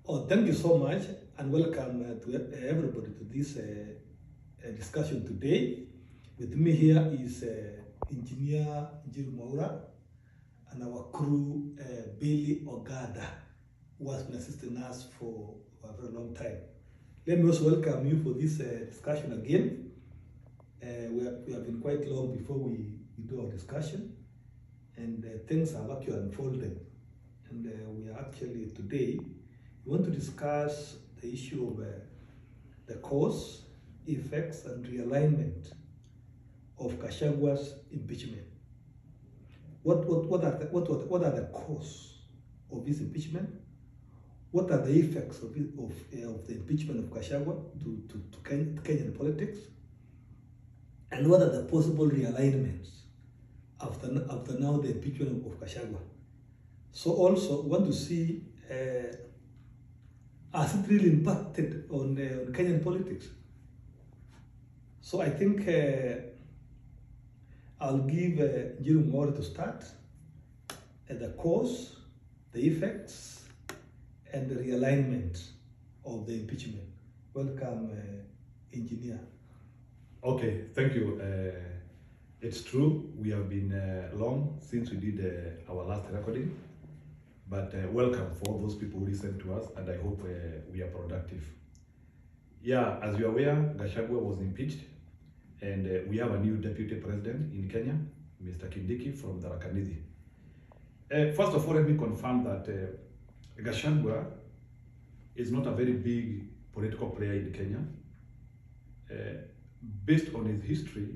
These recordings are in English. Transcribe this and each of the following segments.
Oh, thank you so much, and welcome to everybody to this discussion today. With me here is Engineer Jill Moura and our crew, Billy Ogada, who has been assisting us for a very long time. Let me also welcome you for this discussion again. We have been quite long before we do our discussion, and things have actually unfolded. And we are actually today, we want to discuss the issue of the cause, effects, and realignment of Gachagwa's impeachment. What are the cause of this impeachment? What are the effects of the impeachment of Gachagua to Kenyan politics? And what are the possible realignments after now the impeachment of Gachagua? So also want to see has it really impacted on Kenyan politics? So I think I'll give Jiru more to start the cause, the effects, and the realignment of the impeachment. Welcome, Engineer. Okay, thank you. It's true, we have been long since we did our last recording, but welcome for all those people who listen to us, and I hope we are productive. Yeah, as you are aware, Gachagua was impeached, and we have a new deputy president in Kenya, Mr. KIKYS from Tharaka Nithi. First of all, let me confirm that Gachagua is not a very big political player in Kenya. Based on his history,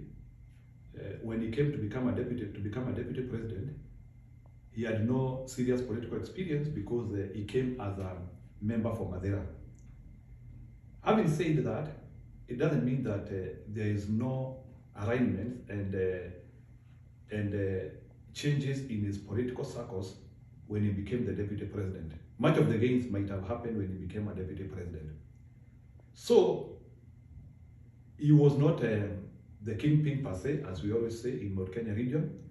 when he came to become a deputy president, he had no serious political experience because he came as a member for Madeira. Having said that, it doesn't mean that there is no alignment and changes in his political circles when he became the deputy president. Much of the gains might have happened when he became a deputy president. So he was not the kingpin per se, as we always say in Mount Kenya region,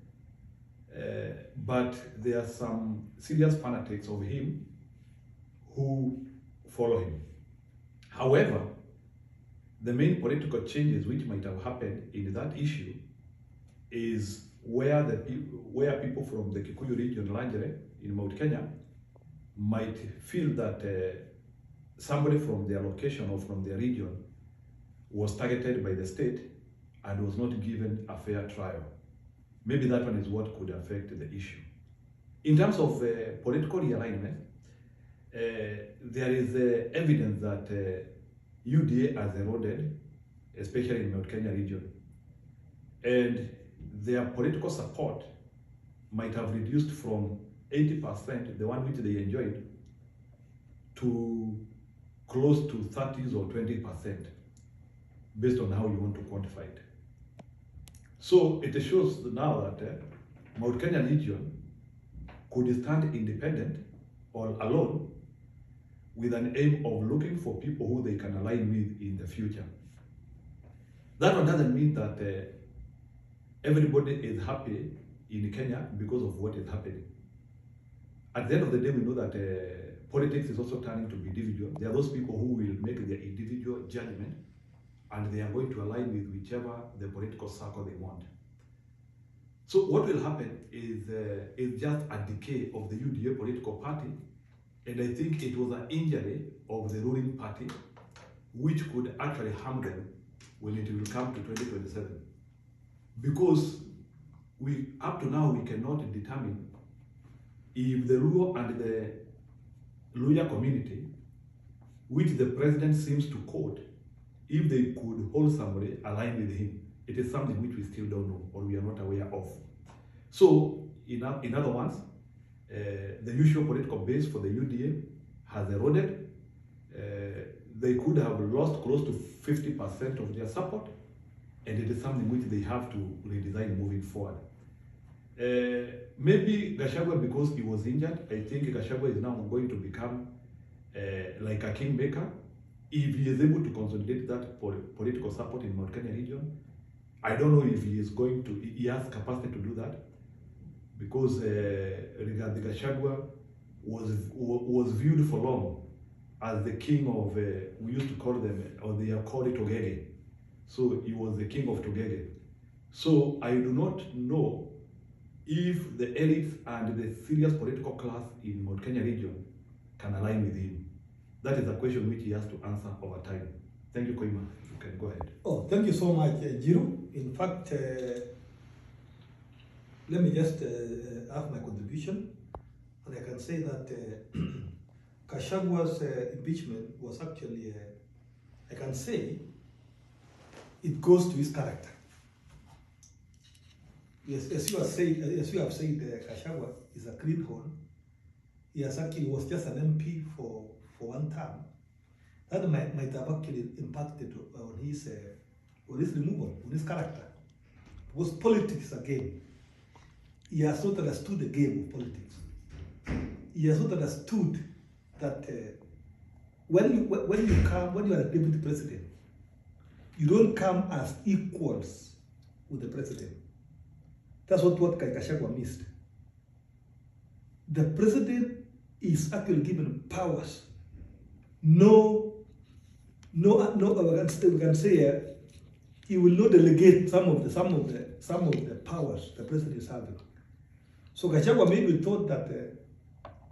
but there are some serious fanatics of him who follow him. However, the main political changes which might have happened in that issue is where people from the Kikuyu region, largely in Mount Kenya, might feel that somebody from their location or from their region was targeted by the state and was not given a fair trial. Maybe that one is what could affect the issue. In terms of political realignment, there is evidence that UDA has eroded, especially in Mount Kenya region, and their political support might have reduced from 80%, the one which they enjoyed, to close to 30s or 20%, based on how you want to quantify it. So it shows now that Mount Kenya region could stand independent or alone with an aim of looking for people who they can align with in the future. That one doesn't mean that everybody is happy in Kenya because of what is happening. At the end of the day, we know that politics is also turning to be individual. There are those people who will make their individual judgment and they are going to align with whichever the political circle they want. So what will happen is just a decay of the UDA political party, and I think it was an injury of the ruling party which could actually harm them when it will come to 2027. Because up to now we cannot determine if the Luo and the Luya community, which the president seems to quote, if they could hold somebody aligned with him. It is something which we still don't know or we are not aware of. So, in other words, the usual political base for the UDA has eroded. They could have lost close to 50% of their support, and it is something which they have to redesign moving forward. Maybe Gachagua, because he was injured, I think Gachagua is now going to become like a kingmaker. If he is able to consolidate that political support in Mount Kenya region, I don't know if he is going to, he has capacity to do that, because Rigathi Gachagua was viewed for long as the king of, we used to call them, or they have called it Togege. So he was the king of Togege. So I do not know if the elites and the serious political class in Mount Kenya region can align with him. That is a question which he has to answer over time. Thank you, Koima. You can go ahead. Oh, thank you so much, Jiru. In fact, let me just have my contribution. And I can say that Gachagwa's impeachment was actually, I can say, it goes to his character. Yes, as you have said, Gachagua is a greenhorn. He was just an MP for one term. That might have actually impacted on his removal, on his character. Because politics is a game. He has not understood the game of politics. He has not understood that when you are a deputy president, you don't come as equals with the president. That's what Gachagua missed. The president is actually given powers. We can say he will not delegate some of the powers the president is having. So Gachagua maybe thought that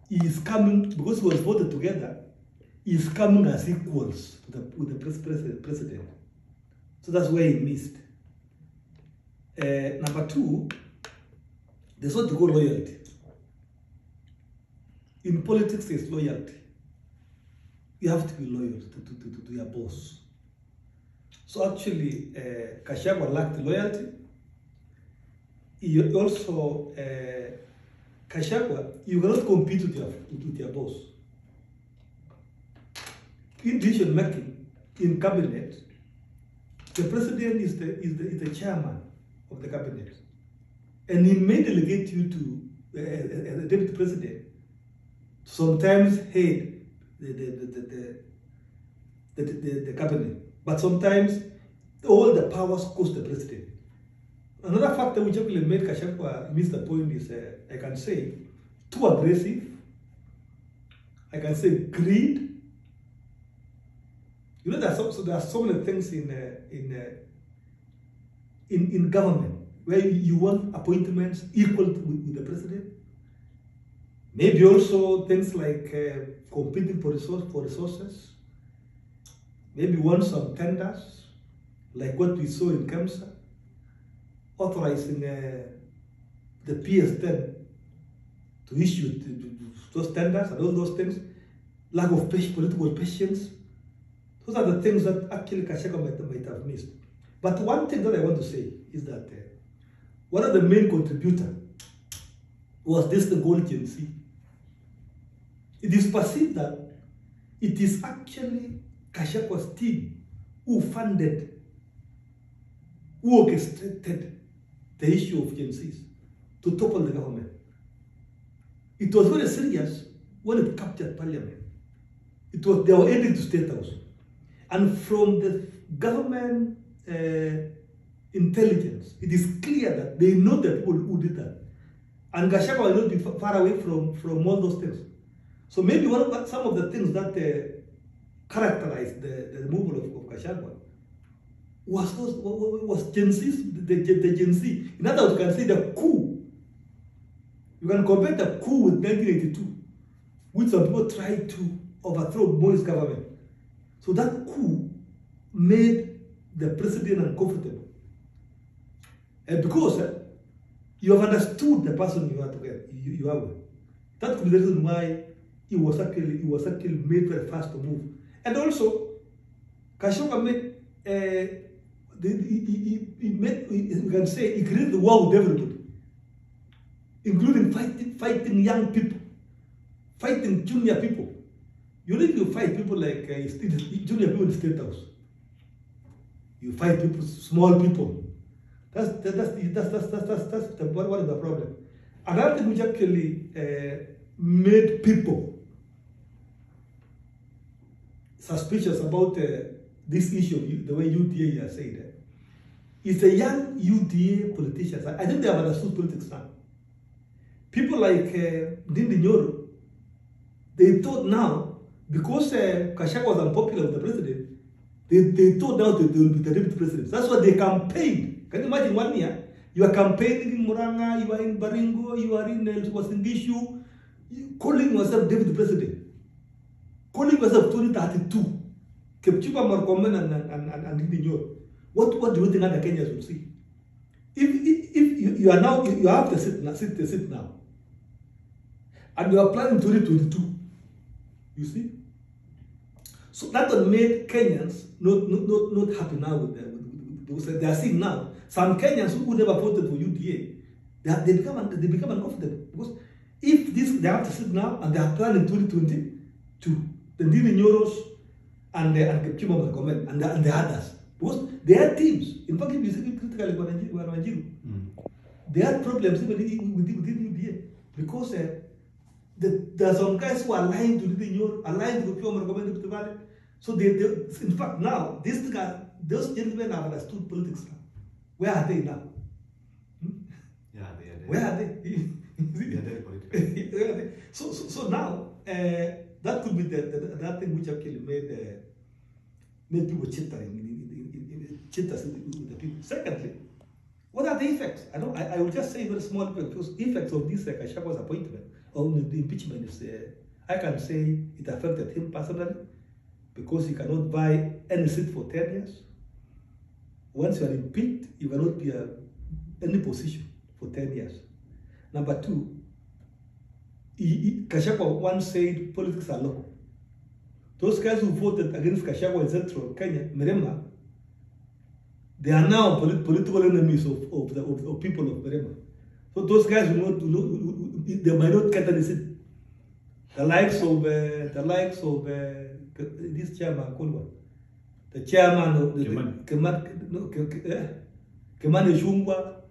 he is coming, because he was voted together, he is coming as equals with the president. So that's where he missed. Number two, there's what you call loyalty. In politics, there's loyalty. You have to be loyal to your boss. So actually, Gachagua lacked loyalty. He also, Gachagua, you cannot compete with your boss. In decision making, in cabinet, the president is the chairman of the cabinet, and he may delegate you to the deputy president. Sometimes head the cabinet, but sometimes all the powers goes to the president. Another factor which actually made Gachagua miss the point is, I can say, too aggressive. I can say greed. You know, there are so many things in government where you want appointments equal with the president. Maybe also things like competing for resources. Maybe want some tenders, like what we saw in KEMSA, authorizing the PS10 to issue those tenders and all those things. Lack of political patience. Those are the things that actually Gachagua might have missed. But one thing that I want to say is that one of the main contributors was this thing called Gen Z. It is perceived that it is actually Gachagwa's team who funded, who orchestrated the issue of Gen Zs to topple the government. It was very serious when it captured parliament. They were heading to State House. And from the government intelligence, it is clear that they know the people who did that. And Gachagua will not be far away from all those things. So maybe some of the things that characterized the removal of Gachagua was Gen Z, the Gen Z. In other words, you can say the coup. You can compare the coup with 1982, which some people tried to overthrow Moi's government. So that coup made the president uncomfortable. And because you have understood the person you are together, you are with. That could be the reason why he was actually made very fast to move. And also, Gachagua made, you can say, he created the war with everybody, including fighting young people, fighting junior people. You need to fight people like junior people in the State House. You fight people, small people. That's one of the problem. Another thing which actually made people suspicious about this issue, the way UDA has said, is the young UDA politicians. I think they have understood politics now. People like Ndindi Nyoro, they thought now because Gachagua was unpopular with the president, they thought now that they will be the deputy president. That's why they campaigned. Can you imagine 1 year? You are campaigning in Muranga, you are in Baringo, you are in Wasingishu, calling yourself deputy president. Calling yourself 2032. Kepchumba Murkomen and Nyor. What do you think other Kenyans will see? If you are now, you have to sit now. And you are planning 2022. You see? So that will make Kenyans not happy now because they are seeing now some Kenyans who never voted for UDA, they become uncomfortable because if they have to sit now and they are planning 2022, the Ndini Nyoros and Kipchumba Murkomen and the others, because they had teams. In fact, if you see critically Wanjiru, they had problems even within UDA because there are some guys who are aligned to the Nyor, aligned to Kipchumba Murkomen, Rift Valley. So they in fact now those gentlemen have understood politics now. Where are they now? Yeah, they are there. Where are they? They are very political. So now that could be that thing which actually made people chitters with the people. Secondly, what are the effects? I will just say very small because effects of this Gachagwa's appointment or the impeachment is I can say it affected him personally because he cannot buy any seat for 10 years. Once you are impeached, you cannot be any position for 10 years. Number two, Gachagua once said politics are local. Those guys who voted against Gachagua in Central Kenya, Mirema, they are now political enemies of people of Mirema. So those guys they might not get any seat. The likes of this chairman, the chairman of the Kemani Jungwa,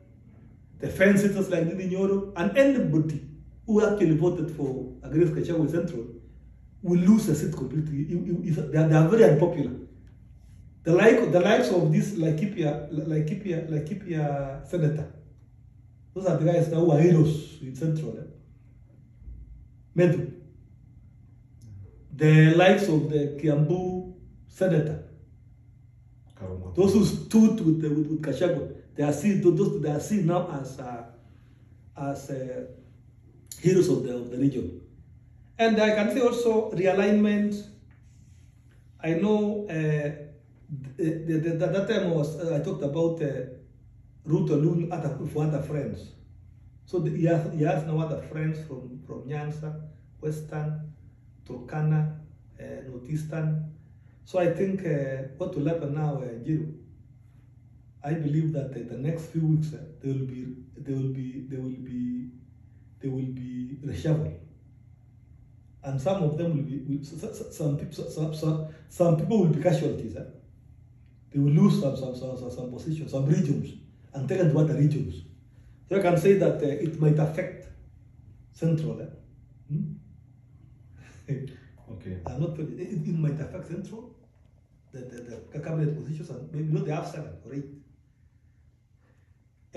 the fence sitters like Ndini Nyoro, and anybody who actually voted for against Gachagua Central will lose a seat completely. They are very unpopular. The likes of this Laikipia senator. Those are the guys now who are heroes in Central. Medu. The likes of the Kiambu senator. Those who stood with Gachagua, they are seen now as heroes of the region. And I can say also realignment. I know that time I talked about Ruto Lul for other friends. So he has now other friends from Nyanza, Western, Turkana, Northeastern. So I think what will happen now, Jiru, I believe that the next few weeks there will be reshuffle, and some of them will be some people will be casualties. They will lose some positions, some regions, and take into other regions. So I can say that it might affect Central. Okay. It might affect Central, the cabinet positions, and maybe they have 7 or 8.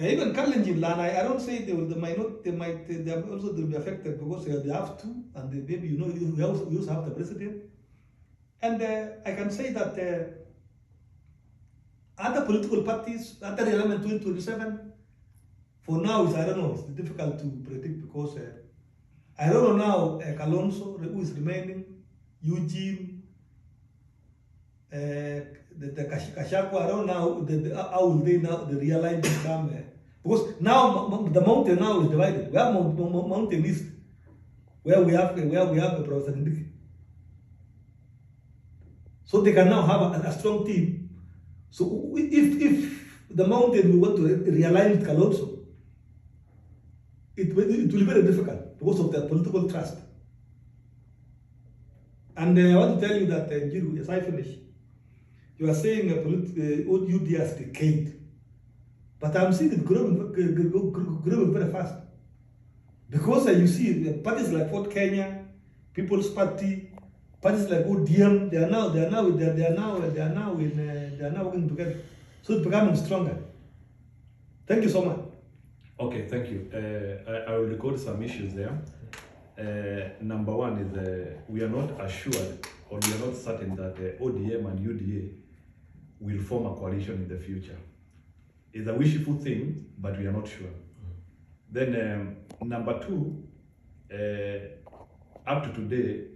Even Kalenjin land, I don't say they will also be affected because they have 2, and maybe you also have the president. And I can say that other political parties, other element 2027, for now I don't know. It's difficult to predict because I don't know now. Kalonzo, who is remaining, Eugene, the Gachagua, I don't know how will they now the realignment come because now the mountain now is divided. We have mountain east where we have a Professor Ndiki. So they can now have a strong team. So if the mountain we want to realign with Kalonzo, it will be very difficult because of their political trust. And I want to tell you that, Jiru, as I finish, you are saying UDA has decayed. But I'm seeing it growing very fast. Because you see parties like Fort Kenya, People's Party, parties like ODM, they are now working together. So it's becoming stronger. Thank you so much. Okay, thank you. I will record some issues there. Number one is we are not assured or we are not certain that ODM and UDA will form a coalition in the future. It's a wishful thing, but we are not sure. Then number two, up to today,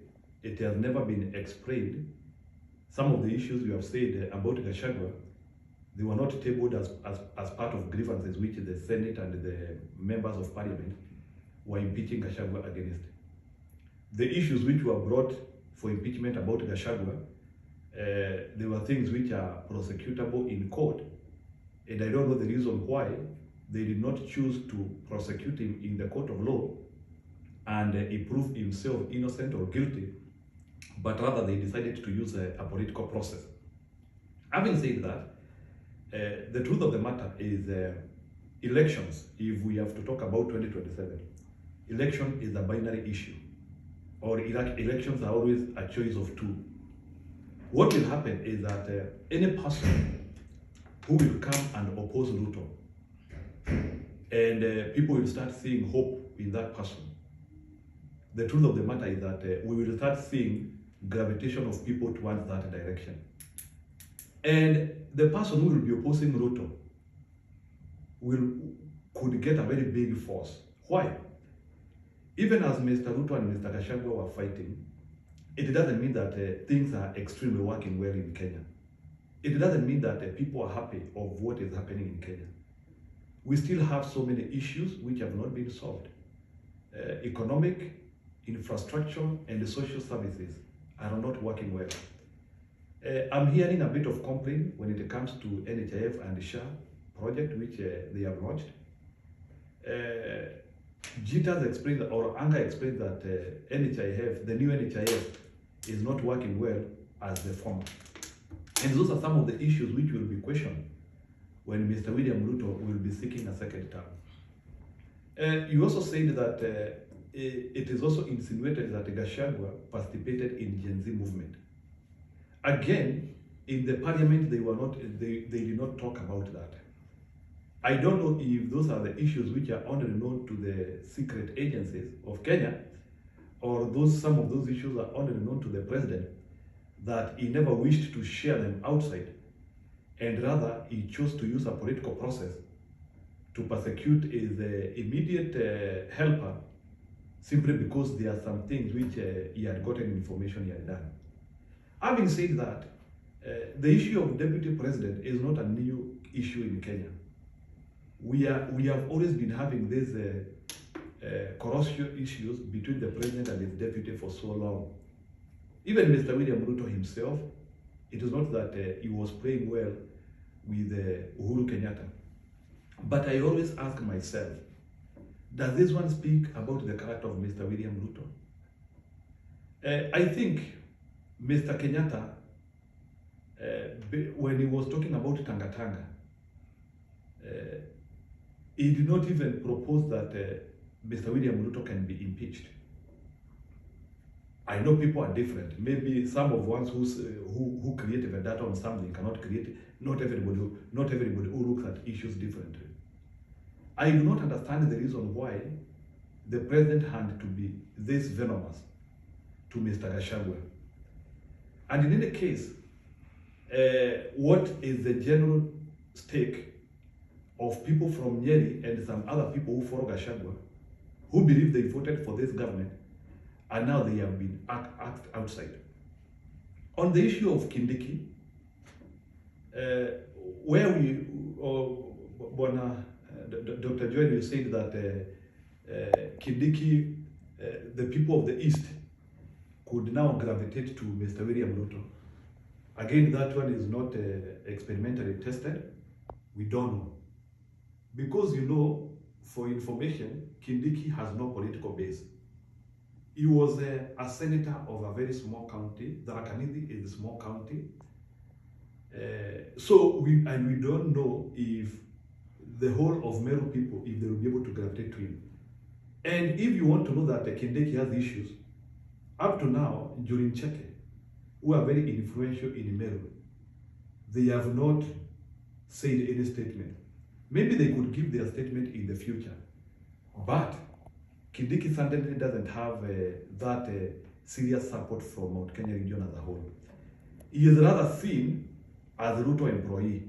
it has never been explained. Some of the issues you have said about Gachagua, they were not tabled as part of grievances which the Senate and the members of Parliament were impeaching Gachagua against. The issues which were brought for impeachment about Gachagua, there were things which are prosecutable in court, and I don't know the reason why they did not choose to prosecute him in the court of law and he proved himself innocent or guilty, but rather they decided to use a political process. Having said that, the truth of the matter is elections, if we have to talk about 2027, election is a binary issue, or elections are always a choice of two. What will happen is that any person who will come and oppose Ruto, and people will start seeing hope in that person. The truth of the matter is that we will start seeing gravitation of people towards that direction. And the person who will be opposing Ruto could get a very big force. Why? Even as Mr. Ruto and Mr. Gachagua were fighting, it doesn't mean that things are extremely working well in Kenya. It doesn't mean that people are happy of what is happening in Kenya. We still have so many issues which have not been solved. Economic, infrastructure, and the social services are not working well. I'm hearing a bit of complaint when it comes to NHIF and the SHA project which they have launched. Jitas explained, or Anga explained that NHIF, the new NHIF, is not working well as the former. And those are some of the issues which will be questioned when Mr. William Ruto will be seeking a second term. You also said that it is also insinuated that Gachagua participated in Gen Z movement. Again, in the parliament, they did not talk about that. I don't know if those are the issues which are only known to the secret agencies of Kenya, or some of those issues are only known to the president, that he never wished to share them outside, and rather he chose to use a political process to persecute his immediate helper, simply because there are some things which he had gotten information he had done. Having said that, the issue of deputy president is not a new issue in Kenya. We have always been having these corruption issues between the president and his deputy for so long. Even Mr. William Ruto himself, it is not that he was playing well with Uhuru Kenyatta. But I always ask myself, does this one speak about the character of Mr. William Ruto? I think Mr. Kenyatta, when he was talking about Tanga Tanga, he did not even propose that Mr. William Ruto can be impeached. I know people are different. Maybe some of ones who created a data on something cannot create it. Not everybody who looks at issues differently. I do not understand the reason why the president had to be this venomous to Mr. Gachagua. And in any case, what is the general stake of people from Nyeri and some other people who follow Gachagua, who believe they voted for this government, and now they have been asked outside? On the issue of Kindiki, where Dr. Joy, you said that Kindiki, the people of the East, could now gravitate to Mr. William Ruto. Again, that one is not experimentally tested. We don't know. Because, you know, for information, Kindiki has no political base. He was a senator of a very small county. Tharaka-Nithi is a small county. So we don't know if the whole of Meru people, if they will be able to gravitate to him. And if you want to know that Kindiki has issues, up to now, during Cheke, who are very influential in Meru, they have not said any statement. Maybe they could give their statement in the future. But Kindiki certainly doesn't have that serious support from Mount Kenya region as a whole. He is rather seen as a Ruto employee.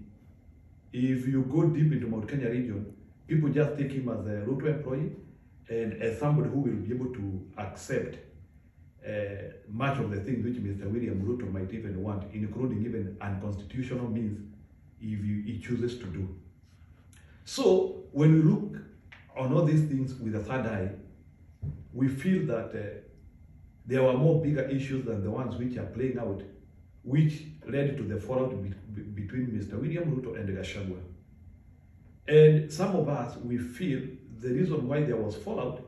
If you go deep into Mount Kenya region, people just take him as a Ruto employee and as somebody who will be able to accept much of the things which Mr. William Ruto might even want, including even unconstitutional means if he chooses to do. So when we look on all these things with a third eye, we feel that there were more bigger issues than the ones which are playing out, which led to the fallout between Mr. William Ruto and Gachagua. And some of us, we feel the reason why there was fallout,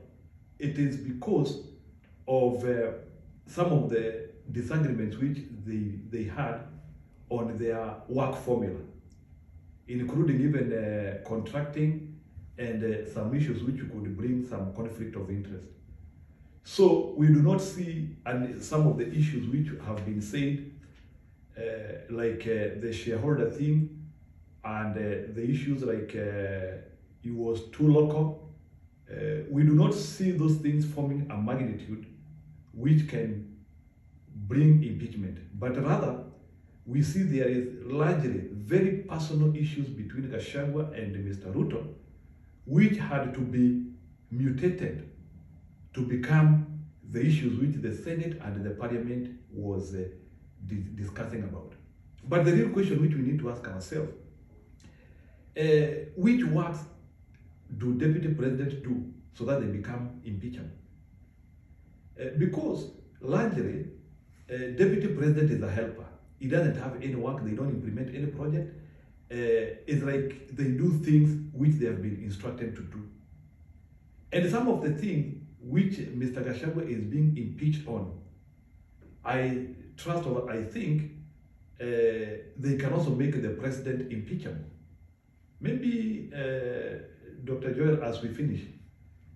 it is because of some of the disagreements which they had on their work formula, including even contracting and some issues which could bring some conflict of interest. So we do not see, and some of the issues which have been said, like the shareholder thing, and the issues like it was too local. We do not see those things forming a magnitude which can bring impeachment, but rather we see there is largely very personal issues between Gachagua and Mr. Ruto, which had to be mutated to become the issues which the Senate and the Parliament was discussing about. But the real question which we need to ask ourselves, which works do deputy presidents do so that they become impeachable? Because largely, deputy president is a helper. He doesn't have any work, they don't implement any project. It's like they do things which they have been instructed to do. And some of the things which Mr. Gachagua is being impeached on, I trust or I think they can also make the president impeachable. Maybe, Dr. Joel, as we finish,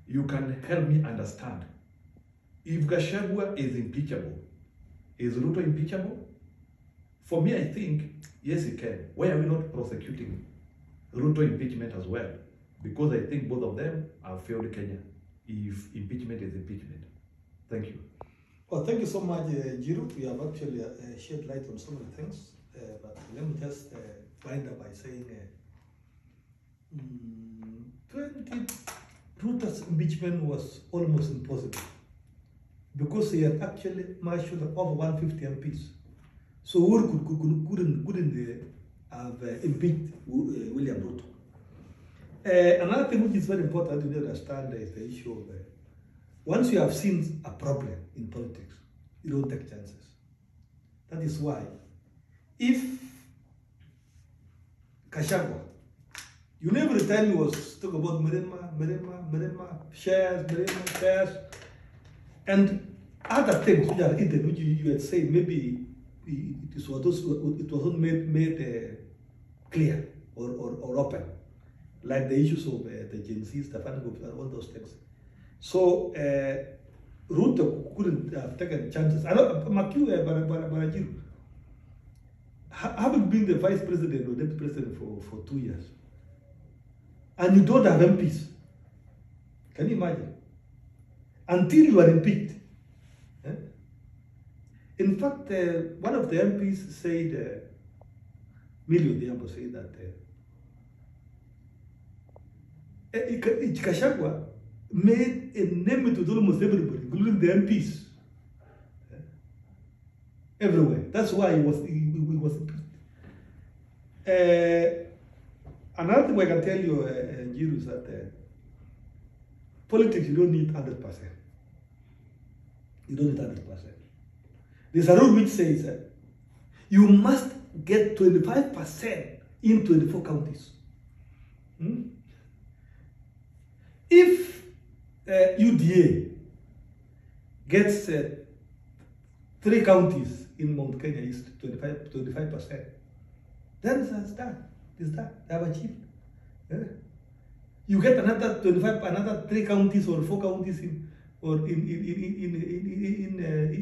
you can help me understand. If Gachagua is impeachable, is Ruto impeachable? For me, I think, yes, he can. Why are we not prosecuting Ruto impeachment as well? Because I think both of them have failed Kenya if impeachment is impeachment. Thank you. Well, thank you so much, Jiru. We have actually shed light on so many things. But let me just wind up by saying 20 Ruto's impeachment was almost impossible because he had actually marshaled over 150 MPs. So Uhuru couldn't have impeached William Ruto. Another thing which is very important to understand is the issue of once you have seen a problem in politics, you don't take chances. That is why, if Gachagua, you know, every time he was talking about Merema, shares, and other things which are hidden, which you had said maybe it wasn't made clear or open, like the issues of the Gen Zs, the funding of all those things. So Ruto couldn't have taken chances. I know Barajiru, having been the vice president or deputy president for 2 years, and you don't have MPs, can you imagine? Until you are impeached. In fact, one of the MPs said, Milio Diambo said that Gachagua made a name to almost everybody, including the MPs. Everywhere. That's why he was impeached. Another thing I can tell you, Jiru, is that politics, you don't need 100%. You don't need 100%. There's a rule which says that you must get 25% in 24 counties. If UDA gets 3 counties in Mount Kenya East, 25%, then it's done. It's done. They have achieved. You get another 25, another 3 counties or 4 counties in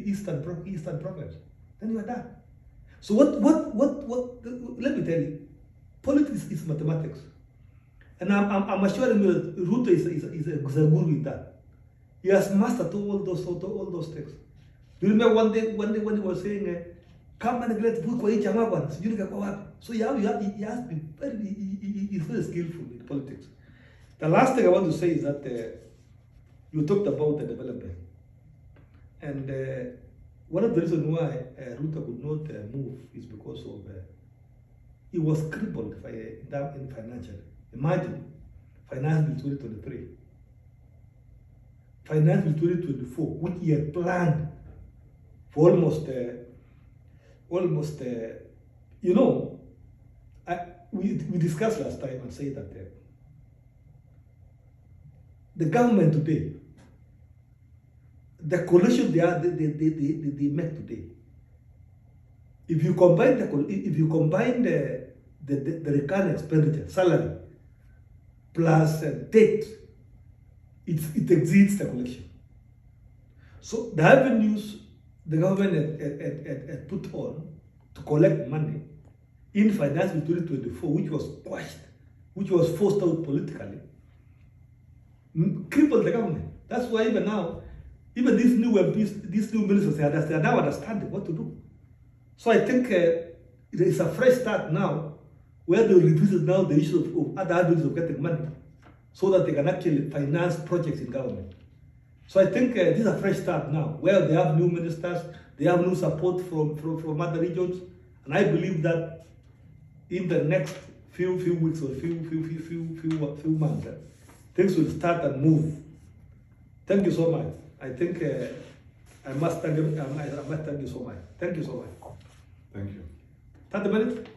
Eastern Province, then you are done. So what? Let me tell you, politics is mathematics, and I'm assuring you that Ruto is a guru in that. He has mastered all those things. Do you remember one day when he was saying, come and let put kwa each one, so he has been he's very skillful in politics. The last thing I want to say is that you talked about the development. And one of the reasons why Ruto could not move is because of he was crippled in financially. Imagine finance bill 2023, finance bill 2024, which he had planned for almost you know, we discussed last time and said that the government today, the coalition they make today, if you combine the recurrent expenditure, salary, plus debt, it exceeds the collection. So the avenues the government had put on to collect money in finance in 2024, which was quashed, which was forced out politically, crippled the government. That's why even now, even these new MPs, these new ministers, they are now understanding what to do. So I think it is a fresh start now, where they revisit now the issue of other avenues of getting money, so that they can actually finance projects in government. So I think this is a fresh start now, where they have new ministers, they have new support from other regions, and I believe that in the next few weeks or few months, things will start and move. Thank you so much. I think I must thank you so much. Thank you so much. Thank you. 30 minutes.